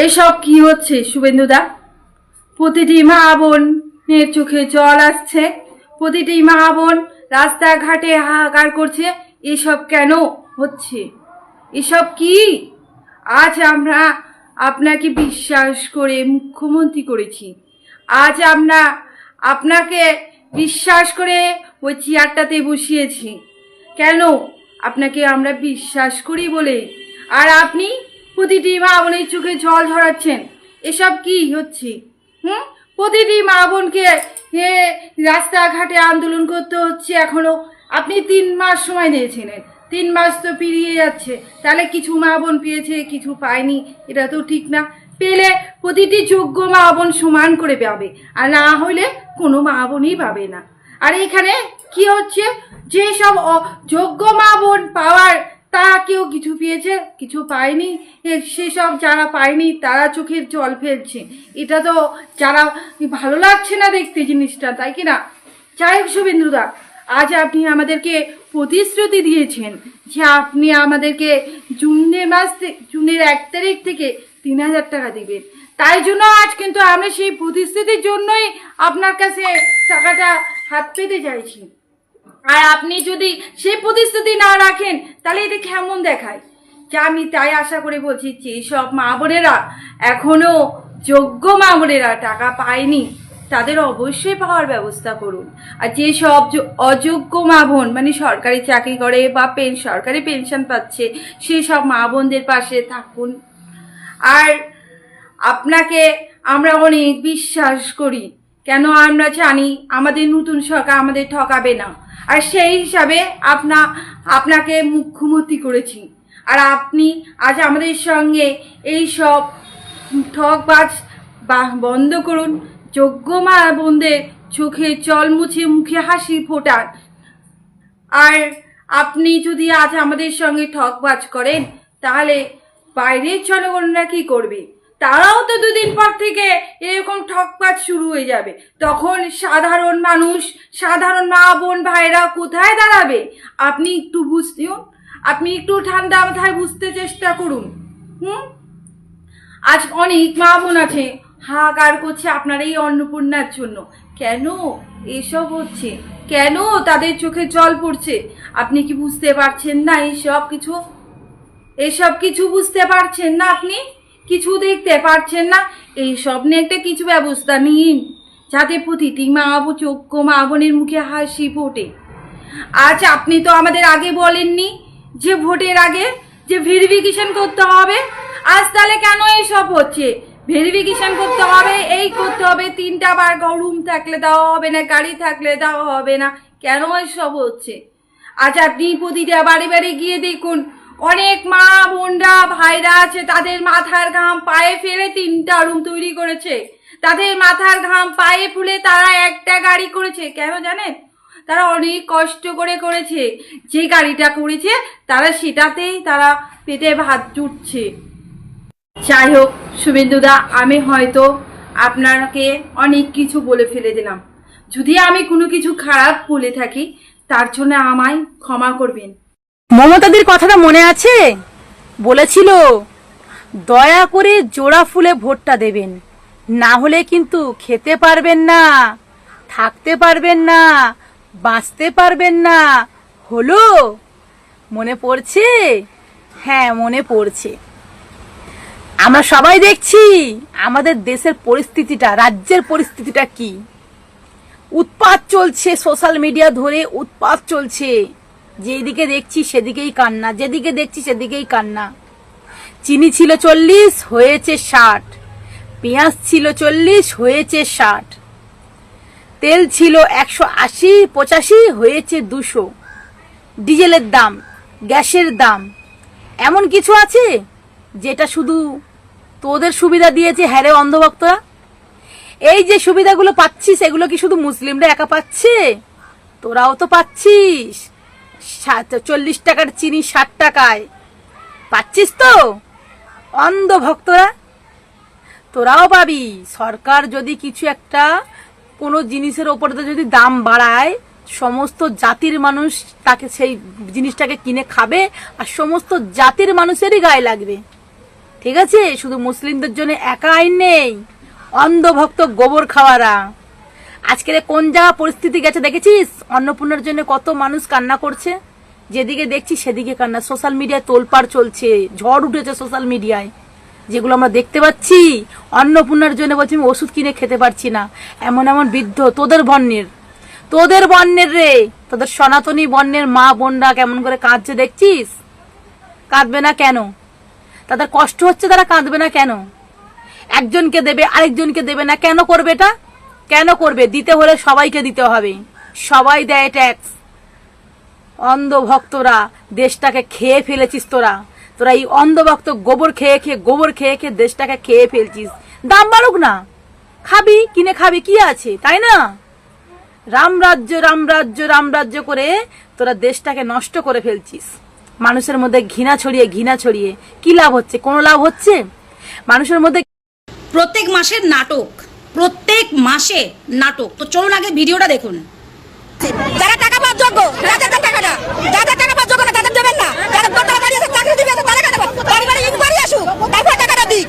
এসব কি হচ্ছে শুভেন্দুদা? প্রতিটি মা বোনের চোখে জল আসছে, প্রতিটি মা বোন রাস্তাঘাটে হাহাকার করছে। এসব কেন হচ্ছে? এসব কি? আজ আমরা আপনাকে বিশ্বাস করে মুখ্যমন্ত্রী করেছি, আজ আমরা আপনাকে বিশ্বাস করে ওই চেয়ারটাতে বসিয়েছি। কেন? আপনাকে আমরা বিশ্বাস করি বলে। আর আপনি প্রতিটি মা বোনের চোখে জল ঝরাচ্ছেন। এসব কি হচ্ছে? প্রতিটি মা বোনকে রাস্তাঘাটে আন্দোলন করতে হচ্ছে এখনো। আপনি 3 মাস সময় দিয়েছিলেন, 3 মাস তো পেরিয়ে যাচ্ছে। তাহলে কিছু মা বোন পেয়েছে, কিছু পায়নি, এটা তো ঠিক না। পেলে প্রতিটি যোগ্য মা বোন সমান করে পাবে, আর না হলে কোনো মা বোনই পাবে না। আর এখানে কি হচ্ছে, যেসব যোগ্য মা বোন পাওয়ার তা কেউ কিছু পেয়েছে, কিছু পায়নি। সেসব যারা পায়নি তারা চোখের জল ফেলছে। এটা তো যারা ভালো লাগছে না দেখতে জিনিসটা, তাই কি না? যাই হোক শুভেন্দুদা, আজ আপনি আমাদেরকে প্রতিশ্রুতি দিয়েছেন যে আপনি আমাদেরকে জুনের 1 তারিখ থেকে 3000 টাকা দিবেন। তাই জন্য আজ কিন্তু আমরা সেই প্রতিশ্রুতির জন্যই আপনার কাছে টাকাটা হাত পেতে চাইছি। আর আপনি যদি সেই প্রতিশ্রুতি না রাখেন তাহলে এটা কেমন দেখায়? যে আমি তাই আশা করে বলছি যে সব মা বোনেরা এখনো যোগ্য মা বোনেরা টাকা পায়নি, তাদের অবশ্যই পাওয়ার ব্যবস্থা করুন। আর যে সব অযোগ্য মা বোন মানে সরকারি চাকরি করে বা সরকারি পেনশন পাচ্ছে, সেই সব মা বোনদের পাশে থাকুন। আর আপনাকে আমরা অনেক বিশ্বাস করি, কেন আমরা জানি আমাদের নতুন সরকার আমাদের ঠকাবে না। আর সেই হিসাবে আপনাকে মুখ্যমন্ত্রী করেছি। আর আপনি আজ আমাদের সঙ্গে এই সব ঠকবাজ বন্ধ করুন। যোগ্য মা বোনদের চোখে জল মুছে মুখে হাসি ফোটান। আর আপনি যদি আজ আমাদের সঙ্গে ঠকবাজ করেন তাহলে বাইরের জনগণরা কি করবে? তারাও তো দুদিন পর থেকে এরকম ঠকবাজ শুরু হয়ে যাবে। তখন সাধারণ মানুষ, সাধারণ মা বোন ভাইরা কোথায় দাঁড়াবে? আপনি একটু বুঝতেও, আপনি একটু ঠান্ডা মাথায় বুঝতে চেষ্টা করুন। আজ অনেক মা বোন আছে হাহাকার করছে আপনার এই অন্নপূর্ণার জন্য। কেন এসব হচ্ছে? কেন তাদের চোখে জল পড়ছে? আপনি কি বুঝতে পারছেন না? এসব কিছু বুঝতে পারছেন না? আপনি কিছু দেখতে পারছেন না? এইসব নিয়ে একটা কিছু ব্যবস্থা নিন, যাতে প্রতিটি যোগ্য মা বোনের মুখে হাসি ফোটে। আজ আপনি তো আমাদের আগে বলেননি যে ভোটের আগে যে ভেরিফিকেশন করতে হবে। আজ তাহলে কেন এইসব হচ্ছে? ভেরিফিকেশন করতে হবে, এই করতে হবে, 3টা বার রুম থাকলে দেওয়া হবে না, গাড়ি থাকলে দেওয়া হবে না, কেন এইসব হচ্ছে? আজ আপনি প্রতিটা বাড়ি বাড়ি গিয়ে দেখুন, অনেক মা বোনরা ভাইরা আছে, তাদের মাথার ঘাম পায়ে ফেলে 3টা রুম তৈরি করেছে। তাদের মাথার ঘাম পায়ে ফুলে তারা একটা গাড়ি করেছে। কেন জানেন? তারা অনেক কষ্ট করে করেছে। যে গাড়িটা করেছে তারা সেটাতেই তারা পেটে ভাত জুটছে। যাই হোক শুভেন্দুদা, আমি হয়তো আপনাকে অনেক কিছু বলে ফেলে দিলাম। যদি আমি কোনো কিছু খারাপ বলে থাকি তার জন্য আমায় ক্ষমা করবেন। মমতাদির কথাটা মনে আছে? বলেছিল দয়া করে জোড়া ফুলে ভোটটা দেবেন, না হলে কিন্তু খেতে পারবেন না, থাকতে পারবেন না, বাঁচতে পারবেন না। হলো? মনে পড়ছে? হ্যাঁ, মনে পড়ছে। আমরা সবাই দেখছি আমাদের দেশের পরিস্থিতিটা, রাজ্যের পরিস্থিতিটা কি। উৎপাত চলছে, সোশ্যাল মিডিয়া ধরে উৎপাত চলছে। যেদিকে দেখছি সেদিকেই কান্না, যেদিকে দেখছি সেদিকেই কান্না। চিনি ছিল 40 হয়েছে 60, পেঁয়াজ ছিল 40 হয়েছে 60, তেল ছিল 180 85 হয়েছে 200, ডিজেলের দাম, গ্যাসের দাম। এমন কিছু আছে যেটা শুধু তোদের সুবিধা দিয়েছে? হ্যাঁ রে অন্ধভক্তরা, এই যে সুবিধাগুলো পাচ্ছিস এগুলো কি শুধু মুসলিমরা একা পাচ্ছে? তোরাও তো পাচ্ছিস। 40 টাকার চিনি 60 টাকায় পাচ্ছিস তো? অন্ধভক্তরা তোরাও পাবি। সরকার যদি কিছু একটা কোনো জিনিসের ওপরে যদি দাম বাড়ায়, সমস্ত জাতির মানুষ তাকে সেই জিনিসটাকে কিনে খাবে, আর সমস্ত জাতির মানুষেরই গায়ে লাগবে। ঠিক আছে? শুধু মুসলিমদের জন্য একা আইন নেই। অন্ধভক্ত গোবর খাওয়ারা আজকের কোন জায়গা পরিস্থিতি গেছে দেখেছিস? অন্নপূর্ণার জন্য কত মানুষ কান্না করছে। যেদিকে দেখছি সেদিকে কান্না। সোশ্যাল মিডিয়ায় তোলপাড় চলছে, ঝড় উঠেছে সোশ্যাল মিডিয়ায়, যেগুলো আমরা দেখতে পাচ্ছি। অন্নপূর্ণার জন্য বলছি আমি ওষুধ কিনে খেতে পারছি না, এমন এমন বৃদ্ধ। তোদের বর্ণের রে, তোদের সনাতনী বর্ণের মা বোনরা কেমন করে কাঁদছে দেখছিস? কাঁদবে না কেন? তাদের কষ্ট হচ্ছে, তারা কাঁদবে না কেন? একজনকে দেবে আরেকজনকে দেবে না, কেন করবে এটা? কেন করবে? দিতে হলে সবাইকে দিতে হবে, সবাই দেয় ট্যাক্স। অন্ধভক্তরা দেশটাকে খেয়ে ফেলেছিস তোরা। এই অন্ধভক্ত গোবর খেয়ে খেয়ে দেশটাকে খেয়ে ফেলছিস। দাম বাড়ুক না, খাবি, কিনে খাবি, কি আছে, তাই না? রামরাজ্য করে তোরা দেশটাকে নষ্ট করে ফেলছিস। মানুষের মধ্যে ঘৃণা ছড়িয়ে কি লাভ হচ্ছে? কোনো লাভ হচ্ছে? মানুষের মধ্যে প্রত্যেক মাসের নাটক। তো চলুন আগে ভিডিওটা দেখুন। যারা টাকা পাওয়ার যোগ্য তাদের টাকাটা, যারা টাকা পাওয়ার যোগ্য না তাদের দেবেন না। যারা দরকার বাড়ি আছে চাকরি দিবে তারা টাকা পাবে, বাড়ি ইনকোয়ারি আসুক, তারপর টাকাটা দিক।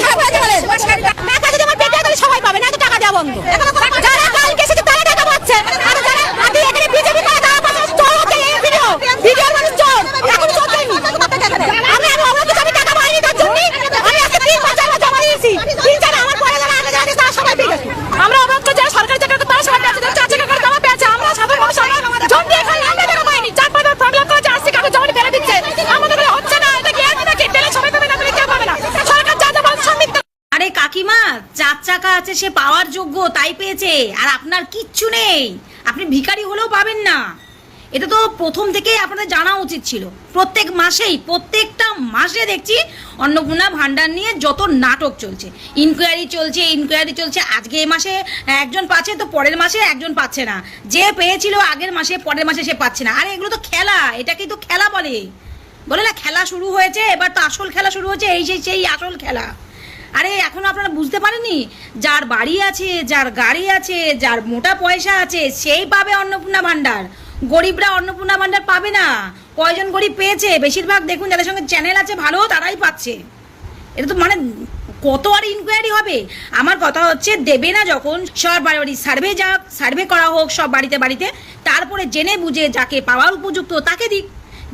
খারাপ হয়ে যাবে, টাকা যদি আমার পেটে তাহলে সবাই পাবে, না তো টাকা দেওয়া বন্ধ। যারা কালকে এসেছে তারা টাকা পাচ্ছে, আর যারা আদি এখানে বিজেপি করে তারা পাচ্ছে চোর হচ্ছে। এই ভিডিও মানুষ চোর, এখন চোর দেয়নি। আমি টাকা পাইনি, তার জন্য আমি আজকে 3 মাস জমা দিয়েছি। 3-4 আমার পরে যারা আগে যারা তারা সবাই পেয়ে গেছে। আমরা অবস্থা যারা সরকারি চাকরি করে তারা সবাই পেয়েছে, 4 টাকা করে জমা পেয়েছে। আমরা সাধারণ মানুষ জম দিয়ে এখানে আমরা টাকা পাইনি। 4-5 ফর্ম লাভ করেছে, আসছে কাগজ জমা ফেলে দিচ্ছে। আমাদের হচ্ছে না, এটা কি এমন নাকি পেলে সবাই পাবে, না পেলে কেউ পাবে না। সরকার যা যা বলছে সব মিথ্যা। আরে কাকিমা, 4 চাকা আছে, সে পাওয়ার যোগ্য তাই পেয়েছে, আর আপনার কিচ্ছু নেই, আপনি ভিখারি হলেও পাবেন না। এটা তো প্রথম থেকেই আপনাদের জানা উচিত ছিল। প্রত্যেকটা মাসে দেখছি অন্নপূর্ণা ভান্ডার নিয়ে যত নাটক চলছে, ইনকোয়ারি চলছে। আজকে এই মাসে একজন পাচ্ছে তো পরের মাসে একজন পাচ্ছে না, যে পেয়েছিল আগের মাসে পরের মাসে সে পাচ্ছে না। আরে এগুলো তো খেলা, এটাকেই তো খেলা বলে না, খেলা শুরু হয়েছে, এবার তো আসল খেলা শুরু হয়েছে, সেই আসল খেলা। আরে এখনো আপনারা বুঝতে পারেননি? যার বাড়ি আছে, যার গাড়ি আছে, যার মোটা পয়সা আছে, সেই পাবে অন্নপূর্ণা ভান্ডার। গরিবরা অন্নপূর্ণা ভান্ডার পাবে না। কয়জন গরিব পেয়েছে? বেশিরভাগ দেখুন যাদের সঙ্গে চ্যানেল আছে ভালো, তারাই পাচ্ছে। এটা তো মানে কত আর ইনকোয়ারি হবে? আমার কথা হচ্ছে, দেবে না যখন, সব বাড়ি সার্ভে করা হোক সব বাড়িতে, তারপরে জেনে বুঝে যাকে পাওয়ার উপযুক্ত তাকে দিক।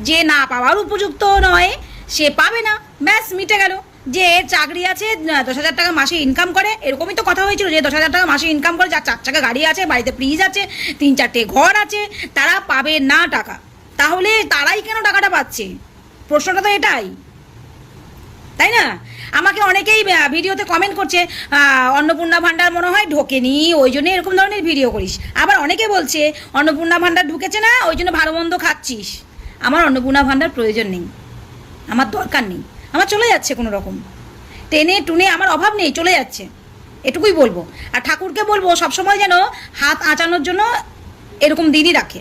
যে না পাওয়ার উপযুক্ত নয় সে পাবে না, ব্যাস মিটে গেল। যে চাকরি আছে, 10,000 টাকা মাসে ইনকাম করে, এরকমই তো কথা হয়েছিল যে 10,000 টাকা মাসে ইনকাম করে, যার 4 চাকা গাড়ি আছে, বাড়িতে ফ্রিজ আছে, 3-4টে ঘর আছে, তারা পাবে না টাকা। তাহলে তারাই কেন টাকাটা পাচ্ছে? প্রশ্নটা তো এটাই, তাই না? আমাকে অনেকেই ভিডিওতে কমেন্ট করছে, অন্নপূর্ণা ভান্ডার মনে হয় ঢোকেনি, ওই জন্য এরকম ধরনের ভিডিও করিস। আবার অনেকে বলছে অন্নপূর্ণা ভান্ডার ঢুকেছে না, ওই জন্য ভালো মন্দ খাচ্ছিস। আমার অন্নপূর্ণা ভান্ডার প্রয়োজন নেই, আমার দরকার নেই, আমার চলে যাচ্ছে কোনো রকম, টেনে টুনে আমার অভাব নেই, চলে যাচ্ছে, এটুকুই বলবো। আর ঠাকুরকে বলবো সবসময় যেন হাত আঁচানোর জন্য এরকম দিনই রাখে,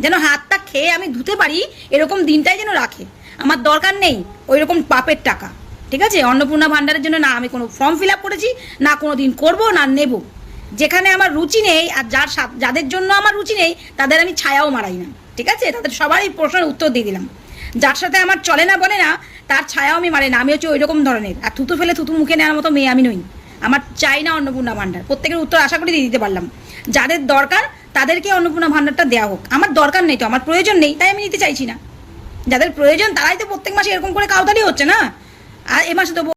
যেন হাতটা খেয়ে আমি ধুতে পারি, এরকম দিনটাই যেন রাখে। আমার দরকার নেই ওই রকম পাপের টাকা, ঠিক আছে? অন্নপূর্ণা ভান্ডারের জন্য না আমি কোনো ফর্ম ফিল আপ করেছি, না কোনো দিন করবো, না নেব। যেখানে আমার রুচি নেই আর যাদের জন্য আমার রুচি নেই তাদের আমি ছায়াও মারাই না, ঠিক আছে? তাদের সবারই প্রশ্নের উত্তর দিয়ে দিলাম। যার সাথে আমার চলে না বলে না, তার ছায়াও আমি মারি না। আমি হচ্ছে ওই রকম ধরনের, আর থুতু ফেলে থুতু মুখে নেওয়ার মতো মেয়ে আমি নই। আমার চাই না অন্নপূর্ণা ভান্ডার। প্রত্যেকের উত্তর আশা করি দিয়ে দিতে পারলাম। যাদের দরকার তাদেরকে অন্নপূর্ণা ভান্ডারটা দেওয়া হোক। আমার দরকার নেই তো, আমার প্রয়োজন নেই, তাই আমি নিতে চাইছি না। যাদের প্রয়োজন তারাই তো প্রত্যেক মাসে এরকম করে কাউতালি হচ্ছে না। আর এ মাসে তো